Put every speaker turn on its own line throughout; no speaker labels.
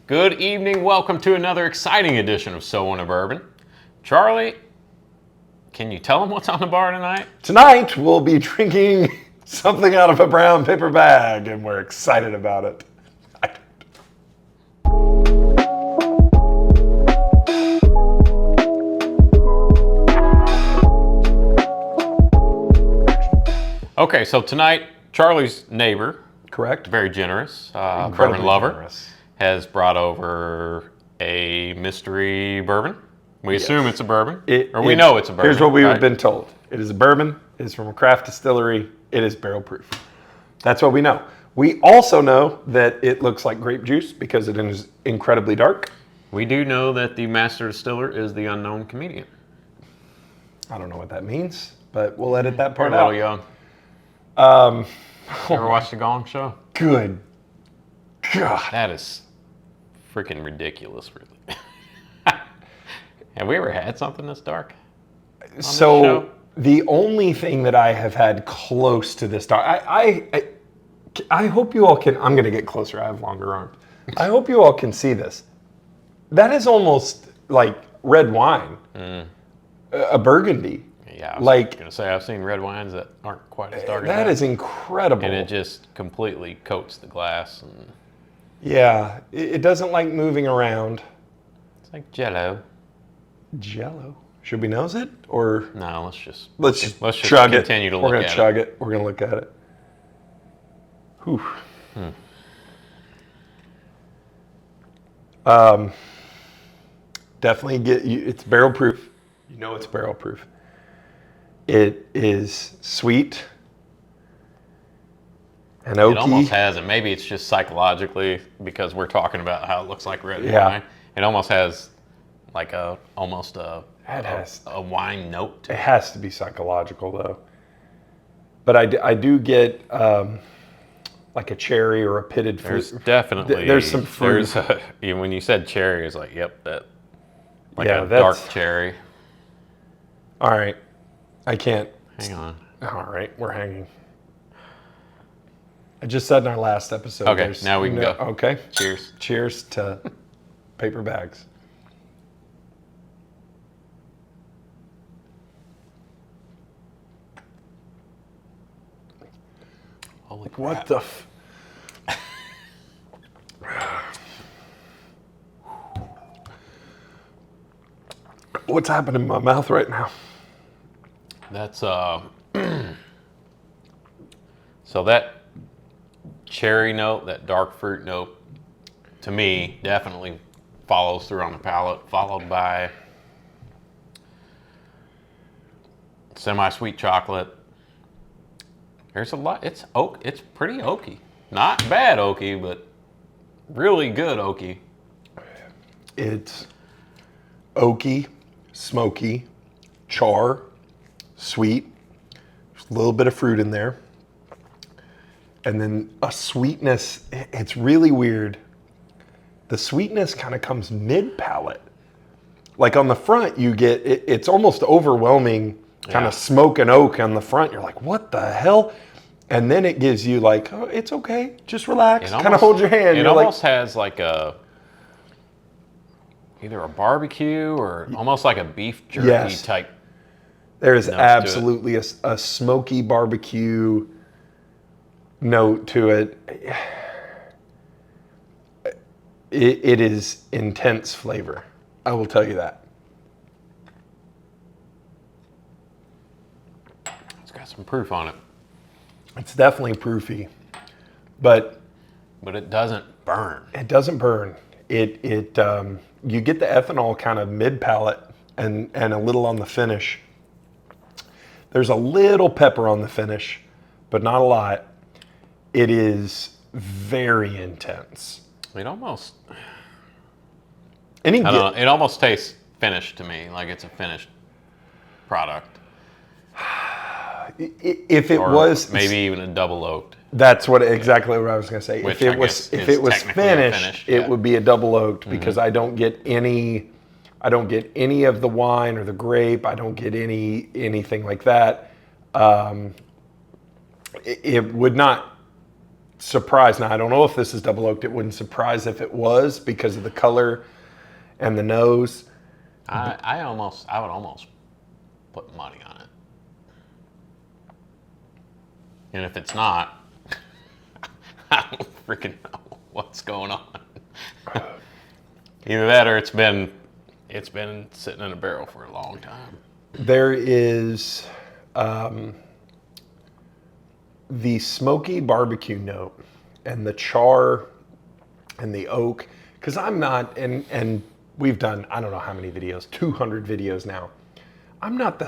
Good evening. Welcome to another exciting edition of So On a Bourbon. Charlie, can you tell them what's on the bar tonight?
Tonight, we'll be drinking something out of a brown paper bag, and we're excited about it.
Okay, so tonight, Charlie's neighbor,
Correct?
very generous,
Incredibly
bourbon lover,
generous.
has brought over a mystery bourbon. We assume it's a bourbon, we know it's a bourbon.
Here's what we've
right?
been told. It is a bourbon. It is from a craft distillery. It is barrel proof. That's what we know. We also know that it looks like grape juice because it is incredibly dark.
We do know that the master distiller is the unknown comedian.
I don't know what that means, but we'll edit that part
You're a
out.
little young. You ever watched the Gong Show?
Good God.
That is freaking ridiculous, really. Have we ever had something this dark?
So the only thing that I have had close to this dark, I hope you all can, I'm going to get closer, I have longer arms. I hope you all can see this. That is almost like red wine, a burgundy.
Yeah, I was going to say, I've seen red wines that aren't quite as dark as that.
That is incredible.
And it just completely coats the glass. And
yeah, it doesn't like moving around.
it's like Jell-O.
Jello. Should we nose it? Or
No,
let's just
chug
it.
continue to
We're
look
gonna
at
chug it. We're going to look at it. Whew. Definitely it's barrel proof. You know it's barrel proof. It is sweet and oaky.
It almost has, and maybe it's just psychologically because we're talking about how it looks like red wine. It almost has like almost a wine note to
it. It has to be psychological though. But I do get like a cherry or a pitted fruit.
There's definitely
there's some fruit.
When you said cherry, it's like, yep, that like
Yeah,
a dark cherry.
All right. I can't.
Hang on.
All right, we're hanging. I just said in our last episode.
Okay, now we can go.
Okay.
Cheers.
Cheers to paper bags.
Holy crap.
What the What's happening in my mouth right now?
That's so that cherry note, that dark fruit note, to me definitely follows through on the palate, followed by semi-sweet chocolate. There's a lot. It's pretty oaky. Not bad oaky, but really good oaky.
It's oaky, smoky, char, sweet. There's a little bit of fruit in there. And then a sweetness. It's really weird. The sweetness kind of comes mid-palate. Like on the front, you get, it's almost overwhelming, kind of smoke and oak on the front. You're like, what the hell? And then it gives you like, oh, it's okay. Just relax. Kind of hold your hand.
It
You're
almost has like either a barbecue or almost like a beef jerky type.
There is absolutely a smoky barbecue note to it. It is intense flavor. I will tell you that.
It's got some proof on it.
It's definitely proofy, but
it doesn't burn.
It doesn't burn. It you get the ethanol kind of mid palate and a little on the finish. There's a little pepper on the finish, but not a lot. It is very intense.
It almost
It
almost tastes finished to me, like it's a finished product.
If it was
maybe even a double oaked.
That's exactly what I was going to say.
Which
if it was finished, it would be a double oaked because I don't get any of the wine or the grape. I don't get anything like that. It would not surprised. Now, I don't know if this is double oaked. It wouldn't surprise if it was because of the color and the nose.
I would almost put money on it. And if it's not, I don't freaking know what's going on. Either that or it's been sitting in a barrel for a long time.
There is the smoky barbecue note and the char and the oak. Because I'm not, and we've done, I don't know how many videos, 200 videos now. I'm not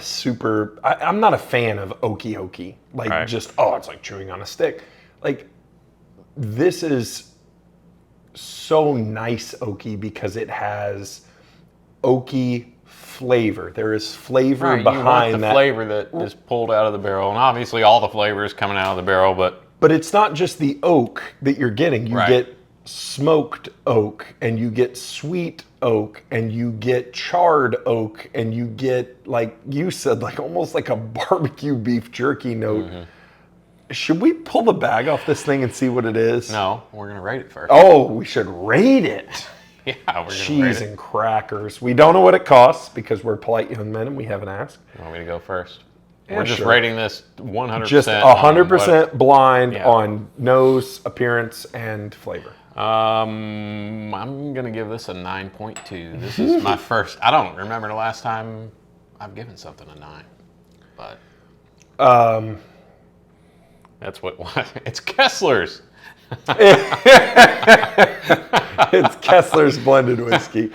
I'm not a fan of oaky. Like
right.
just, oh, it's like chewing on a stick. Like this is so nice oaky because it has oaky flavor. There is flavor
Right,
behind
you want the
that.
flavor that is pulled out of the barrel. And obviously all the flavor is coming out of the barrel,
But it's not just the oak that you're getting. You
Right.
get smoked oak, and you get sweet oak, and you get charred oak, and you get, like you said, like almost like a barbecue beef jerky note.
Mm-hmm.
Should we pull the bag off this thing and see what it is?
no, we're going to rate it first.
Oh, we should rate it.
Yeah, we're going to rate
Cheese
it.
and crackers. We don't know what it costs because we're polite young men and we haven't asked.
You want me to go first?
Yeah,
We're just
sure.
rating this 100%.
Just
on
100% blind
Yeah.
on nose, appearance, and flavor.
I'm going to give this a 9.2. This is my first. I don't remember the last time I've given something a 9. But that's what it's Kessler's.
It's Kessler's blended whiskey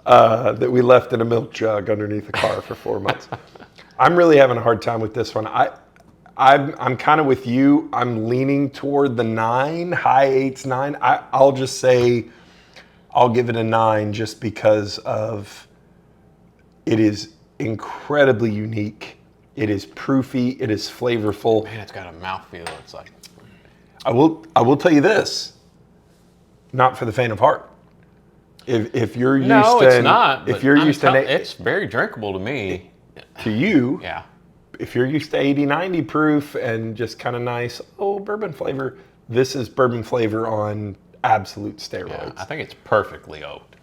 that we left in a milk jug underneath the car for 4 months. I'm really having a hard time with this one. I'm kind of with you. I'm leaning toward the 9, high 8s, 9. I'll just say I'll give it a 9 just because of it is incredibly unique. It is proofy. It is flavorful.
Man, it's got a mouthfeel. It's like
I will tell you this. Not for the faint of heart. If you're used
no,
to,
it's not.
if you're used to,
it's very drinkable to me.
to you,
Yeah.
if you're used to 80, 90 proof and just kind of nice, bourbon flavor, this is bourbon flavor on absolute
Yeah,
steroids.
I think it's perfectly oaked.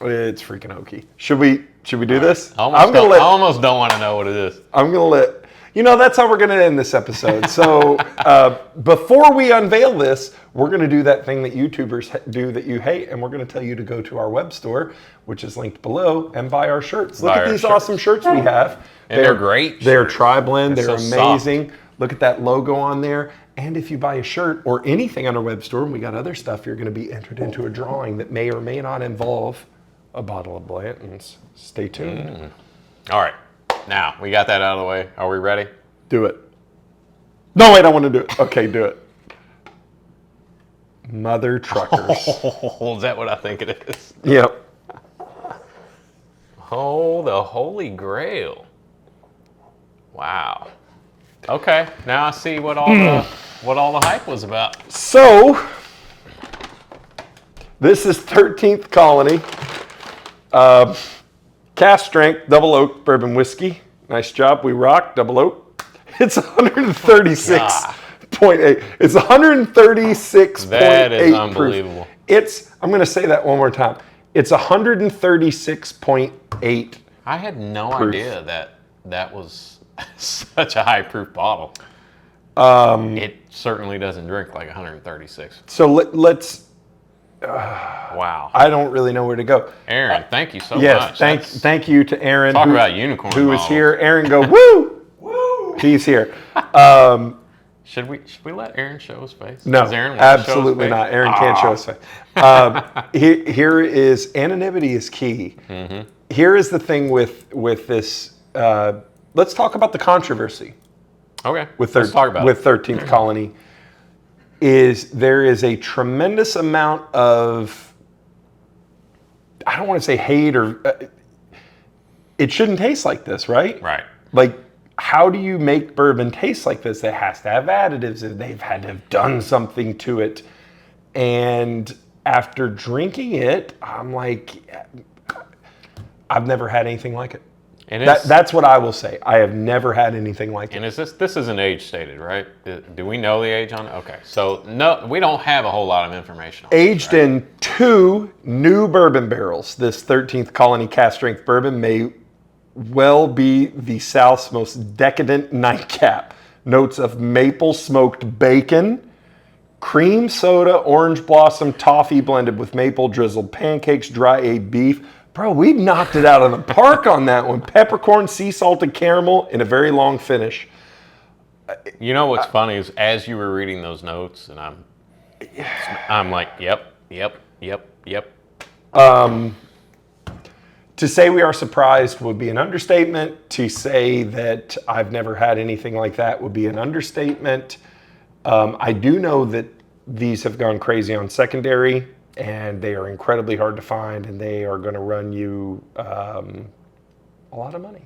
It's freaking oaky. Should we do this?
I almost don't want to know what it is.
I'm gonna let that's how we're gonna end this episode. So before we unveil this, we're gonna do that thing that YouTubers do that you hate, and we're gonna tell you to go to our web store, which is linked below, and buy our shirts. Look
Buy
at
our
these
shirts.
awesome shirts we have.
And they're great
They're
shirts.
tri-blend.
They're
They're
so soft.
amazing. Look at that logo on there. And if you buy a shirt or anything on our web store, and we got other stuff, you're gonna be entered into a drawing that may or may not involve a bottle of Blanton's. Stay tuned.
All right. Now, we got that out of the way. Are we ready?
Do it. No, wait, I want to do it. Okay, do it. Mother truckers.
Oh, is that what I think it is?
Yep.
Oh, the Holy Grail. Wow. Okay, now I see what all the hype was about.
So, this is 13th Colony. Cask strength, double oak bourbon whiskey. Nice job, we rock, double oak. It's 136.8. It's 136.8
That is
proof.
unbelievable.
I'm going to say that one more time. It's 136.8.
I had no
Proof.
idea that was such a high proof bottle. It certainly doesn't drink like 136.
So let's.
Wow.
I don't really know where to go.
Aaron, thank you so
Yes,
much.
thank you to Aaron.
Talk about unicorn
who is
models.
here. Aaron, go woo, woo. He's here.
Should we let Aaron show his face?
No,
Does Aaron want to show his
absolutely
face?
not. Aaron can't show his face. Here is anonymity is key.
Mm-hmm.
Here is the thing with this. Let's talk about the controversy.
Okay.
Let's
talk about
with 13th Colony. There is a tremendous amount of, I don't want to say hate or it shouldn't taste like this, right?
Right.
Like, how do you make bourbon taste like this? It has to have additives. They've had to have done something to it. And after drinking it, I'm like, I've never had anything like it.
And
That's what I will say. I have never had anything like
and
it.
is this isn't age stated, right? Do we know the age on it? Okay, so no, we don't have a whole lot of information on
Aged
this, right?
in 2 new bourbon barrels, this 13th Colony cast strength bourbon may well be the South's most decadent nightcap. Notes of maple smoked bacon, cream soda, orange blossom, toffee blended with maple drizzled pancakes, dry aged beef. Bro, we knocked it out of the park on that one. Peppercorn, sea salted caramel, and a very long finish.
You know what's funny is as you were reading those notes, and I'm like, yep.
To say we are surprised would be an understatement. To say that I've never had anything like that would be an understatement. I do know that these have gone crazy on secondary, and they are incredibly hard to find, and they are going to run you a lot of money.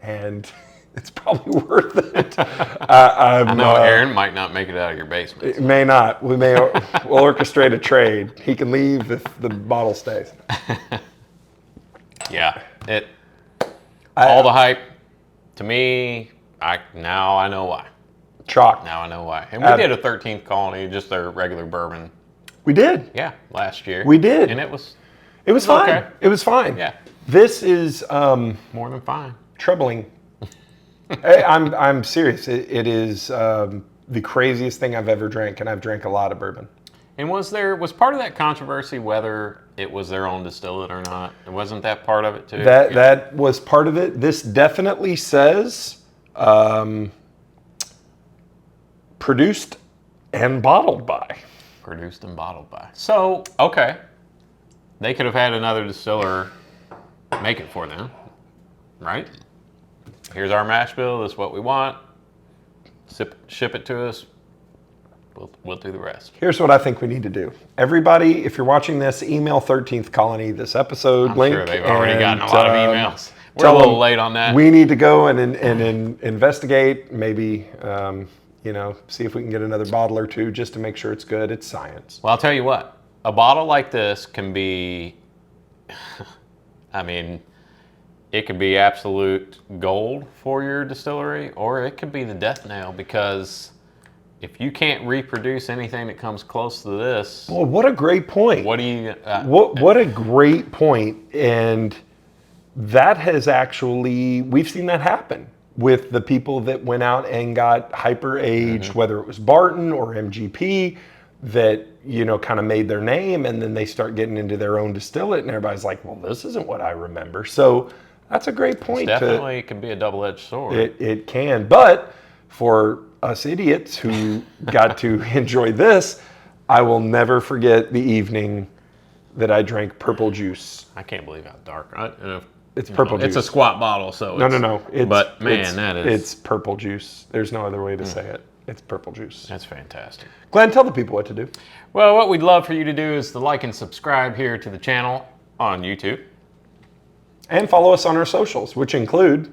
And it's probably worth it.
I know Aaron might not make it out of your basement.
It may not. We'll orchestrate a trade. He can leave if the bottle stays.
Yeah, all the hype. To me, now I know why.
Chalk.
Now I know why. And we did a 13th Colony, just their regular bourbon.
We did.
Yeah, last year.
We did.
And it was
fine.
okay.
It was fine.
Yeah.
This is
More than fine.
troubling. I'm serious. It is the craziest thing I've ever drank, and I've drank a lot of bourbon.
And was part of that controversy whether it was their own distillate or not? Wasn't that part of it too?
That was part of it. This definitely says produced and bottled by.
Produced and bottled by. So, okay. They could have had another distiller make it for them, right? Here's our mash bill. This is what we want. Ship it to us. We'll do the rest.
Here's what I think we need to do. Everybody, if you're watching this, email 13th Colony this episode
I'm
link.
sure they've already gotten a lot of emails. We're
Tell
a little
them
late on that.
We need to go and investigate, maybe, see if we can get another bottle or two just to make sure it's good. It's science.
Well, I'll tell you what. A bottle like this can be, I mean, it could be absolute gold for your distillery, or it could be the death nail, because if you can't reproduce anything that comes close to this,
Well, what a great point.
what do you...
What a great point. And that has actually, we've seen that happen with the people that went out and got hyper aged, whether it was Barton or MGP, that, kind of made their name, and then they start getting into their own distillate, and everybody's like, well, this isn't what I remember. So that's a great point.
Definitely can be a double-edged sword.
It can. But for us idiots who got to enjoy this, I will never forget the evening that I drank purple juice.
I can't believe how dark.
It's purple juice.
It's a squat bottle, so
No.
It's
purple juice. There's no other way to say it. It's purple juice.
That's fantastic.
Glenn, tell the people what to do.
Well, what we'd love for you to do is to like and subscribe here to the channel on YouTube.
And follow us on our socials, which include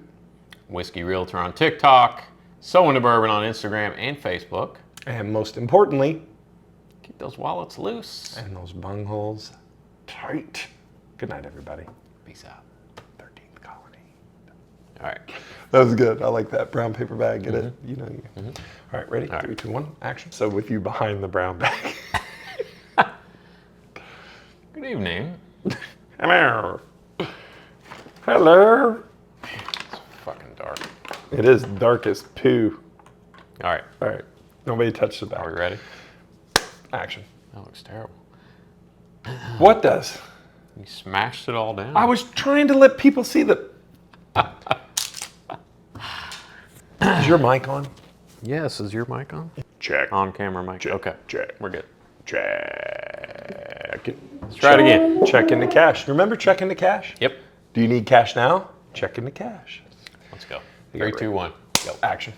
Whiskey Realtor on TikTok, So Into Bourbon on Instagram and Facebook.
and most importantly,
Keep those wallets loose.
and those bungholes tight. Good night, everybody.
Peace out.
13th Colony.
All right.
That was good. I like that brown paper bag. Get it? All right, ready?
right.
3, 2, 1, action. So with you behind the brown bag.
Good evening.
Hello. Hello.
It's fucking dark.
It is dark as poo.
All right.
All right. Nobody touched the bag.
Are we ready?
Action.
That looks terrible.
What does?
You smashed it all down.
I was trying to let people see the. Is your mic on?
Yes, is your mic on?
Check.
On camera mic.
Check.
Okay.
Check.
We're good.
Check.
Let's try it again.
Check into cash. Remember check into cash?
Yep.
Do you need cash now? Check into cash.
Let's go.
You
3,
got
2, 1.
Action.